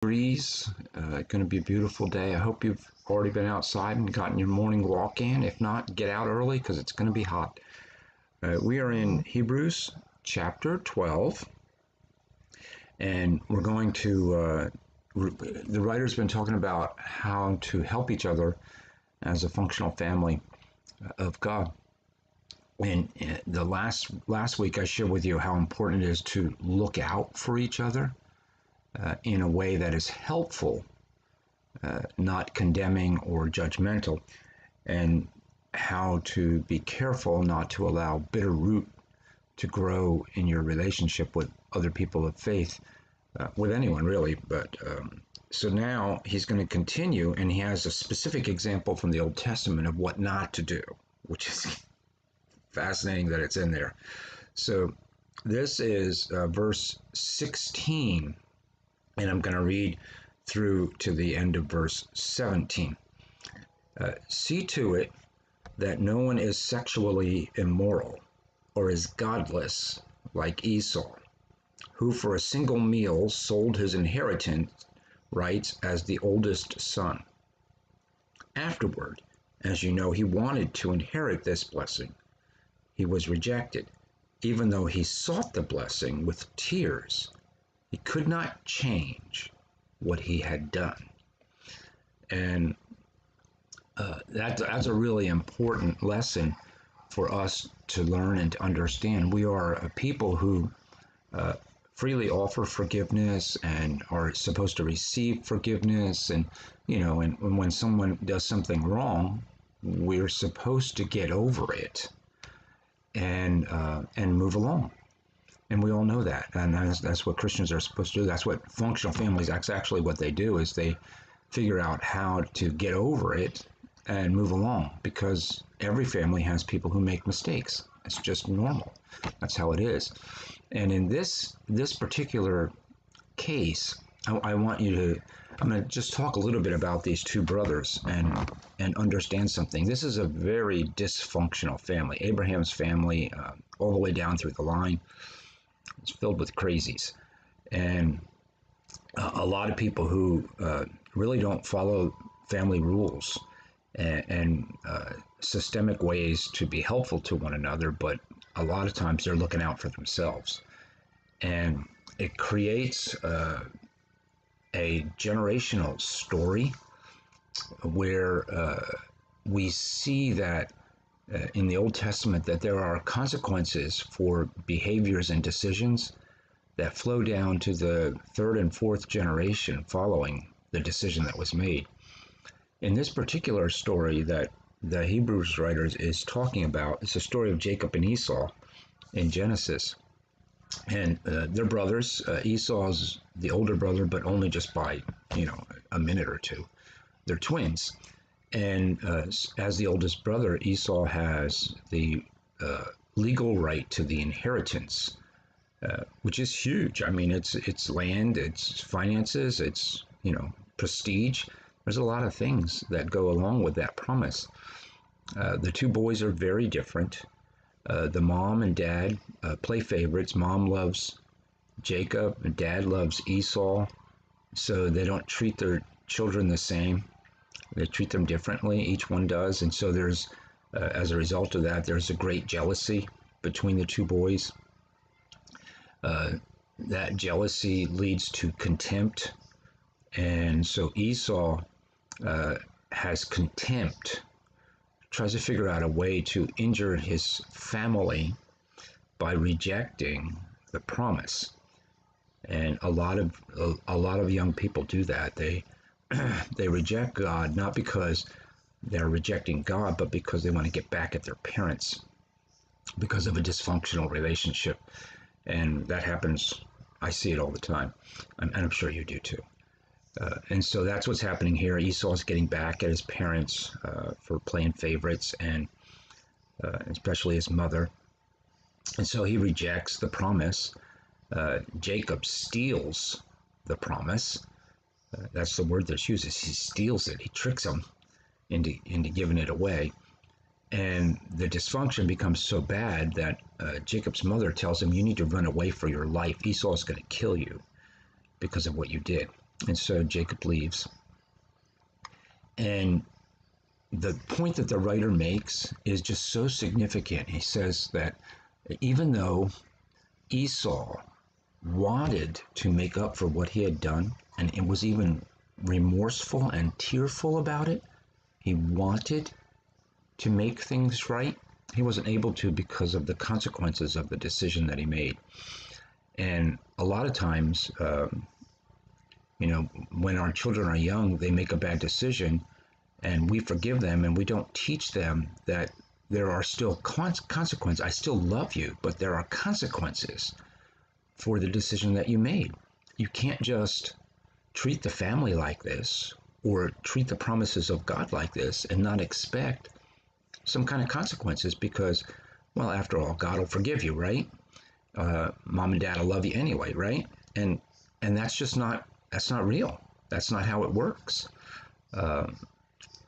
Breeze. Going to be a beautiful day. I hope you've already been outside and gotten your morning walk in. If not, get out early because it's going to be hot. We are in Hebrews chapter 12, and we're going to, the writer's been talking about how to help each other as a functional family of God. And the last week I shared with you how important it is to look out for each other in a way that is helpful, not condemning or judgmental, and how to be careful not to allow bitter root to grow in your relationship with other people of faith, with anyone really. But so now he's going to continue, and he has a specific example from the Old Testament of what not to do, which is fascinating that it's in there. So this is verse 16, and I'm going to read through to the end of verse 17. See to it that no one is sexually immoral or is godless like Esau, who for a single meal sold his inheritance rights as the oldest son. Afterward, as you know, he wanted to inherit this blessing. He was rejected, even though he sought the blessing with tears. He could not change what he had done. And that's a really important lesson for us to learn and to understand. We are a people who freely offer forgiveness and are supposed to receive forgiveness. And, and when someone does something wrong, we're supposed to get over it and move along. And we all know that, and that's what Christians are supposed to do. That's what functional families, that's actually what they do, is they figure out how to get over it and move along, because every family has people who make mistakes. It's just normal. That's how it is. And in this particular case, I'm going to just talk a little bit about these two brothers and understand something. This is a very dysfunctional family. Abraham's family, all the way down through the line, it's filled with crazies, and a lot of people who really don't follow family rules and systemic ways to be helpful to one another, but a lot of times they're looking out for themselves. And it creates a generational story where we see that in the Old Testament that there are consequences for behaviors and decisions that flow down to the third and fourth generation following the decision that was made. In this particular story that the Hebrews writers is talking about, it's a story of Jacob and Esau in Genesis. And they're brothers. Esau's the older brother, but only just by, a minute or two. They're twins. And as the oldest brother, Esau has the legal right to the inheritance, which is huge. I mean, it's land, it's finances, it's prestige. There's a lot of things that go along with that promise. The two boys are very different. The mom and dad play favorites. Mom loves Jacob, and dad loves Esau, so they don't treat their children the same. They treat them differently, each one does, and so there's, as a result of that, there's a great jealousy between the two boys. That jealousy leads to contempt, and so Esau has contempt, tries to figure out a way to injure his family by rejecting the promise. And a lot of young people do that. They reject God, not because they're rejecting God, but because they want to get back at their parents because of a dysfunctional relationship. And that happens, I see it all the time, and I'm sure you do too. And so that's what's happening here. Esau's getting back at his parents for playing favorites, and especially his mother. And so he rejects the promise. Jacob steals the promise. That's the word that's used. He steals it. He tricks him into giving it away. And the dysfunction becomes so bad that Jacob's mother tells him, you need to run away for your life. Esau's going to kill you because of what you did. And so Jacob leaves. And the point that the writer makes is just so significant. He says that even though Esau wanted to make up for what he had done, and it was even remorseful and tearful about it, he wanted to make things right. He wasn't able to because of the consequences of the decision that he made. And a lot of times, when our children are young, they make a bad decision and we forgive them and we don't teach them that there are still consequences. I still love you, but there are consequences for the decision that you made. You can't just treat the family like this or treat the promises of God like this and not expect some kind of consequences because, well, after all, God will forgive you, right? Mom and dad will love you anyway, right? And that's not real. That's not how it works.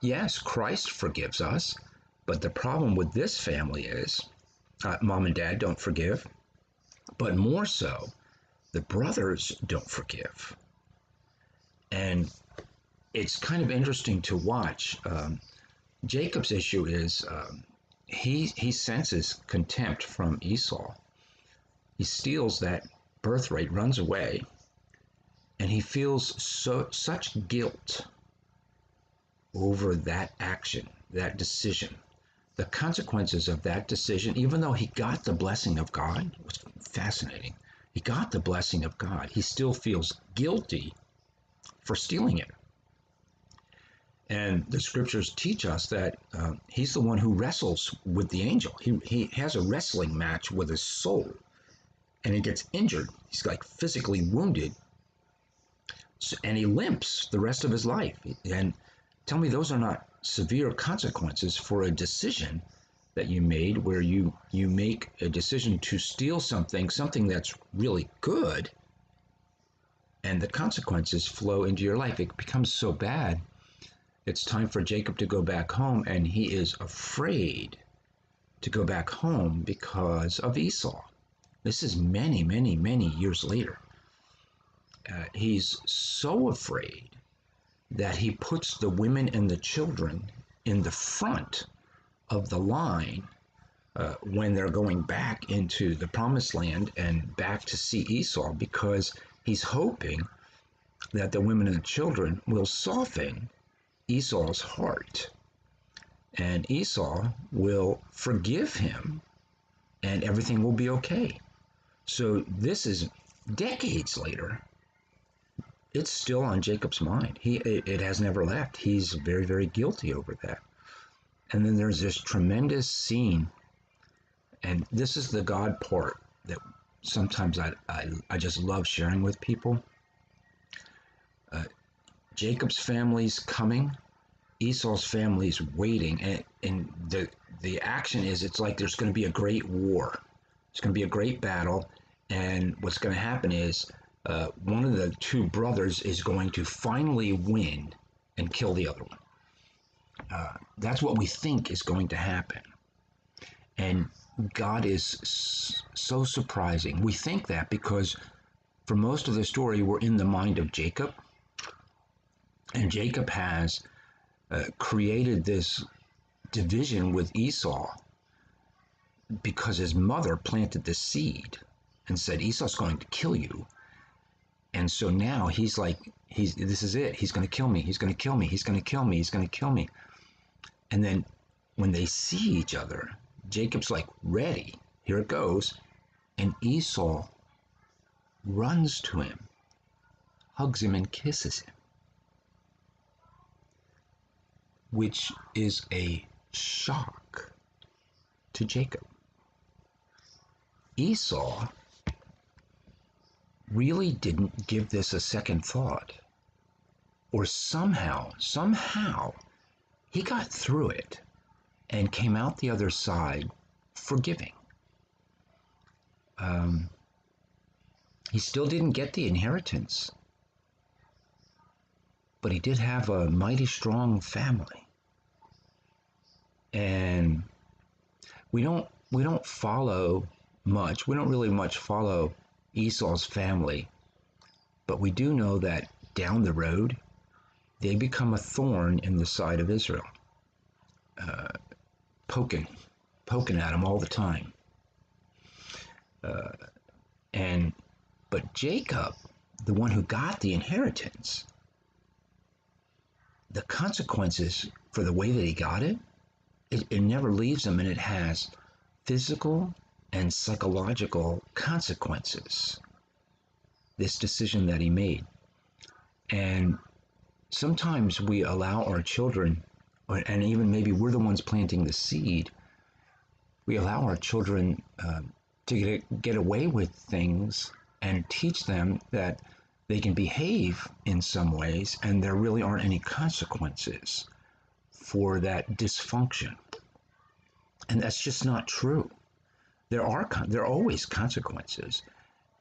Yes, Christ forgives us, but the problem with this family is mom and dad don't forgive, but more so, the brothers don't forgive. And it's kind of interesting to watch. Jacob's issue is he senses contempt from Esau. He steals that birthright, runs away, and he feels such guilt over that action, that decision. The consequences of that decision, even though he got the blessing of God, it was fascinating. He got the blessing of God. He still feels guilty for stealing it. And the scriptures teach us that he's the one who wrestles with the angel. He has a wrestling match with his soul, and he gets injured. He's like physically wounded, and he limps the rest of his life. And tell me those are not severe consequences for a decision that you made, where you make a decision to steal something that's really good, and the consequences flow into your life. It becomes so bad. It's time for Jacob to go back home, and he is afraid to go back home because of Esau. This is many, many, many years later. He's so afraid that he puts the women and the children in the front of the line when they're going back into the promised land and back to see Esau, because he's hoping that the women and the children will soften Esau's heart, and Esau will forgive him, and everything will be okay. So this is decades later. It's still on Jacob's mind. It has never left. He's very, very guilty over that. And then there's this tremendous scene, and this is the God part that sometimes I just love sharing with people. Jacob's family's coming, Esau's family's waiting, and the action is, it's like there's going to be a great war. It's going to be a great battle, and what's going to happen is one of the two brothers is going to finally win and kill the other one. That's what we think is going to happen. And God is so surprising. We think that because for most of the story, we're in the mind of Jacob. And Jacob has created this division with Esau because his mother planted the seed and said, Esau's going to kill you. And so now he's like, this is it. He's going to kill me. He's going to kill me. He's going to kill me. He's going to kill me. And then when they see each other, Jacob's like, ready. Here it goes. And Esau runs to him, hugs him, and kisses him, which is a shock to Jacob. Esau really didn't give this a second thought, or somehow he got through it and came out the other side forgiving. He still didn't get the inheritance, but he did have a mighty strong family. And we don't follow much. We don't really much follow Esau's family, but we do know that down the road, they become a thorn in the side of Israel, poking at them all the time. And but Jacob, the one who got the inheritance, the consequences for the way that he got it, it never leaves him, and it has physical and psychological consequences. This decision that he made. And sometimes we allow our children, and even maybe we're the ones planting the seed, we allow our children to get away with things and teach them that they can behave in some ways and there really aren't any consequences for that dysfunction. And that's just not true. There are always consequences.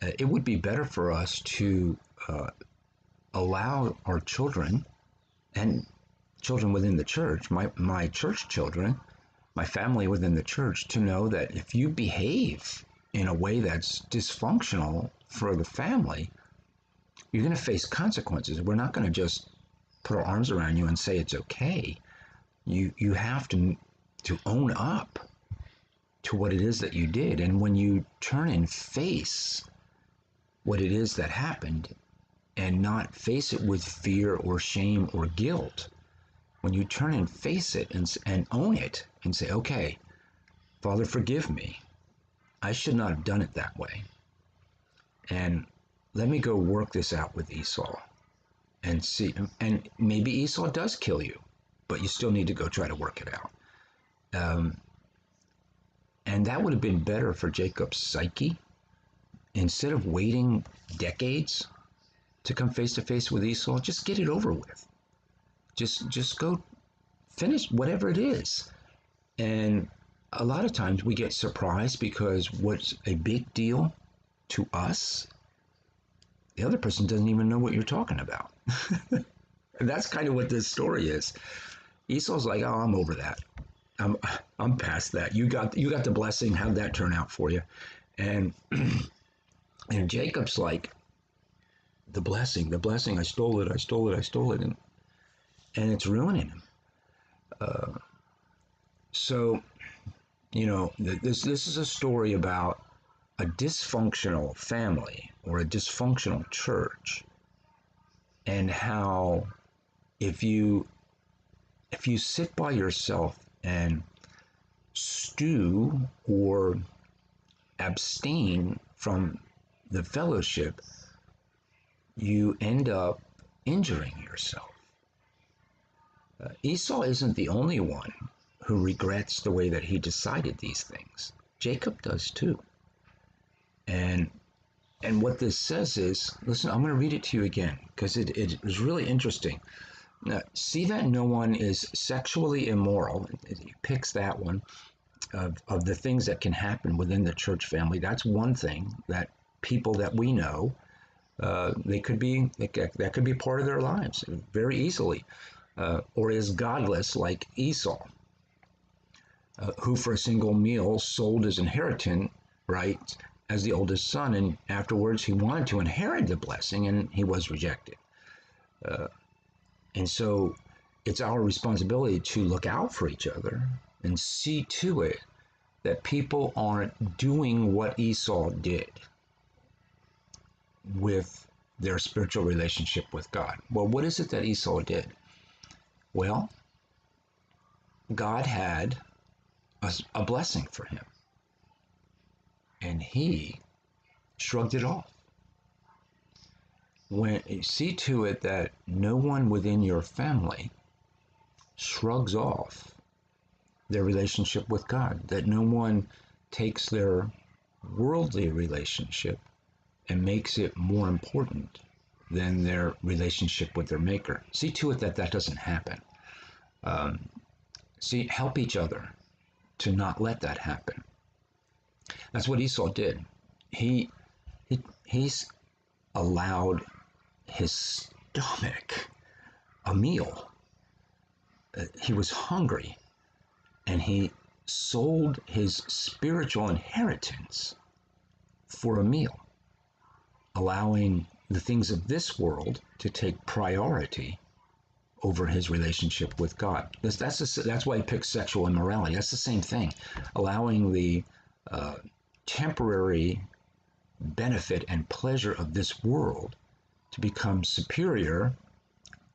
It would be better for us to allow our children and children within the church, my church children, my family within the church, to know that if you behave in a way that's dysfunctional for the family, you're going to face consequences. We're not going to just put our arms around you and say it's okay. You have to own up to what it is that you did. And when you turn and face what it is that happened and not face it with fear or shame or guilt, when you turn and face it and own it and say, okay, Father, forgive me. I should not have done it that way. And let me go work this out with Esau and see. And maybe Esau does kill you, but you still need to go try to work it out. And that would have been better for Jacob's psyche. Instead of waiting decades to come face to face with Esau, just get it over with. Just go finish whatever it is. And a lot of times we get surprised because what's a big deal to us, the other person doesn't even know what you're talking about. And that's kind of what this story is. Esau's like, oh, I'm over that. I'm past that. You got the blessing. How'd that turn out for you? And and Jacob's like, the blessing. I stole it, and it's ruining him. So, this is a story about a dysfunctional family or a dysfunctional church, and how if you sit by yourself and stew or abstain from the fellowship, you end up injuring yourself. Esau isn't the only one who regrets the way that he decided these things. Jacob does too. And what this says is, listen, I'm going to read it to you again because it is really interesting. See that no one is sexually immoral. He picks that one of the things that can happen within the church family. That's one thing that people that we know, that could be part of their lives very easily, or is godless like Esau, who for a single meal sold his inheritance right as the oldest son, and afterwards he wanted to inherit the blessing and he was rejected. And so it's our responsibility to look out for each other and see to it that people aren't doing what Esau did with their spiritual relationship with God. Well, what is it that Esau did? Well, God had a blessing for him, and he shrugged it off. See to it that no one within your family shrugs off their relationship with God, that no one takes their worldly relationship and makes it more important than their relationship with their Maker. See to it that that doesn't happen. Help each other to not let that happen. That's what Esau did. He's allowed his stomach a meal. He was hungry, and he sold his spiritual inheritance for a meal, allowing the things of this world to take priority over his relationship with God. That's why he picks sexual immorality. That's the same thing, allowing the temporary benefit and pleasure of this world to become superior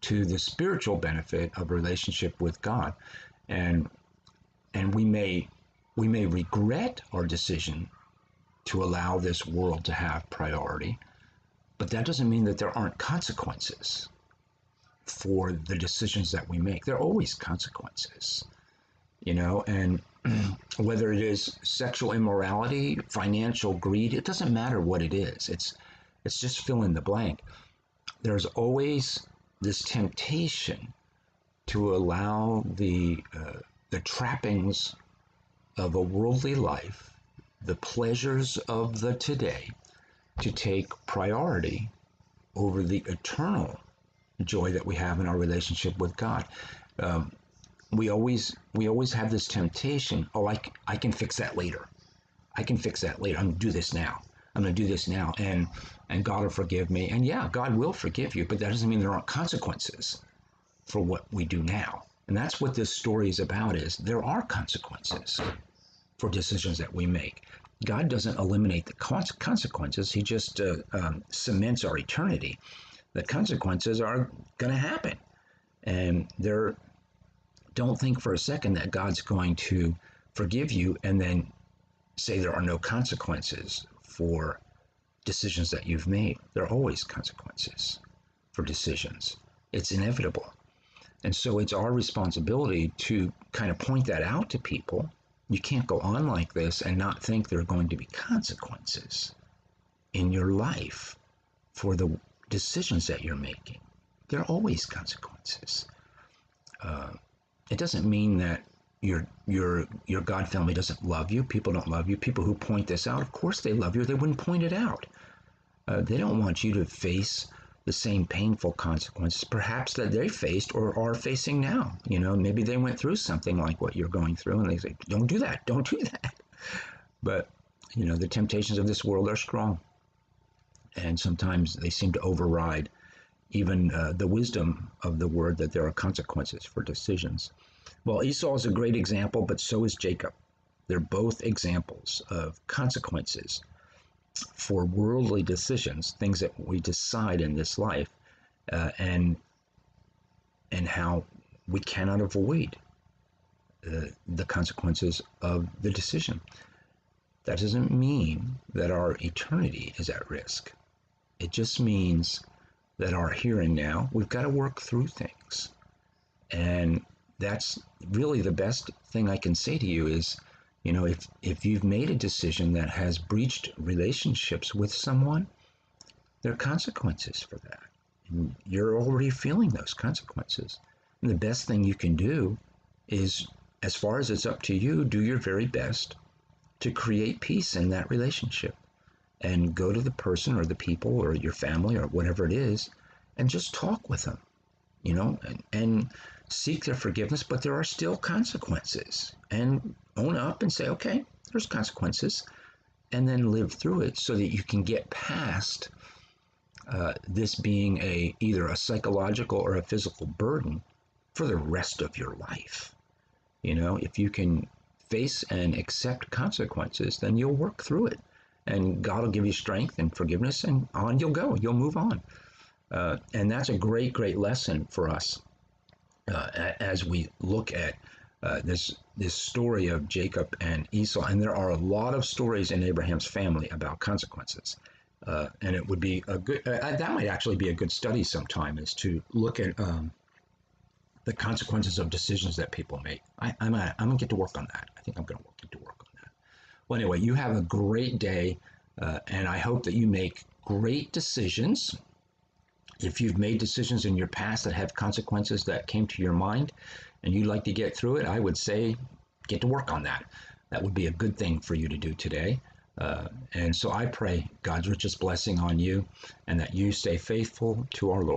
to the spiritual benefit of a relationship with God. And we may regret our decision to allow this world to have priority, but that doesn't mean that there aren't consequences for the decisions that we make. There are always consequences, and whether it is sexual immorality, financial greed, it doesn't matter what it is. It's just fill in the blank. There's always this temptation to allow the trappings of a worldly life, the pleasures of the today, to take priority over the eternal joy that we have in our relationship with God. We always have this temptation. Oh, I can fix that later. I can fix that later. I'm going to do this now. I'm going to do this now, and God will forgive me. And yeah, God will forgive you, but that doesn't mean there aren't consequences for what we do now. And that's what this story is about, is there are consequences for decisions that we make. God doesn't eliminate the consequences. He just cements our eternity. The consequences are going to happen. And don't think for a second that God's going to forgive you and then say there are no consequences for decisions that you've made. There are always consequences for decisions. It's inevitable. And so it's our responsibility to kind of point that out to people. You can't go on like this and not think there are going to be consequences in your life for the decisions that you're making. There are always consequences. It doesn't mean that your God family doesn't love you. People don't love you. People who point this out, of course they love you. They wouldn't point it out. They don't want you to face the same painful consequences, perhaps that they faced or are facing now. Maybe they went through something like what you're going through, and they say, "Don't do that. Don't do that." But the temptations of this world are strong, and sometimes they seem to override even the wisdom of the word that there are consequences for decisions. Well, Esau is a great example, but so is Jacob. They're both examples of consequences for worldly decisions, things that we decide in this life, and how we cannot avoid the consequences of the decision. That doesn't mean that our eternity is at risk. It just means that our here and now, we've got to work through things. And that's really the best thing I can say to you is, if you've made a decision that has breached relationships with someone, there are consequences for that. And you're already feeling those consequences. And the best thing you can do is, as far as it's up to you, do your very best to create peace in that relationship. And go to the person or the people or your family or whatever it is, and just talk with them, and seek their forgiveness. But there are still consequences, and own up and say, okay, there's consequences, and then live through it so that you can get past this being either a psychological or a physical burden for the rest of your life. If you can face and accept consequences, then you'll work through it. And God will give you strength and forgiveness, and on you'll go. You'll move on. And that's a great, great lesson for us as we look at this story of Jacob and Esau. And there are a lot of stories in Abraham's family about consequences. And it would be a good, that might actually be a good study sometime, is to look at the consequences of decisions that people make. I'm going to get to work on that. I think I'm going to get to work on that. Well, anyway, you have a great day, and I hope that you make great decisions. If you've made decisions in your past that have consequences that came to your mind and you'd like to get through it, I would say get to work on that. That would be a good thing for you to do today. And so I pray God's richest blessing on you, and that you stay faithful to our Lord.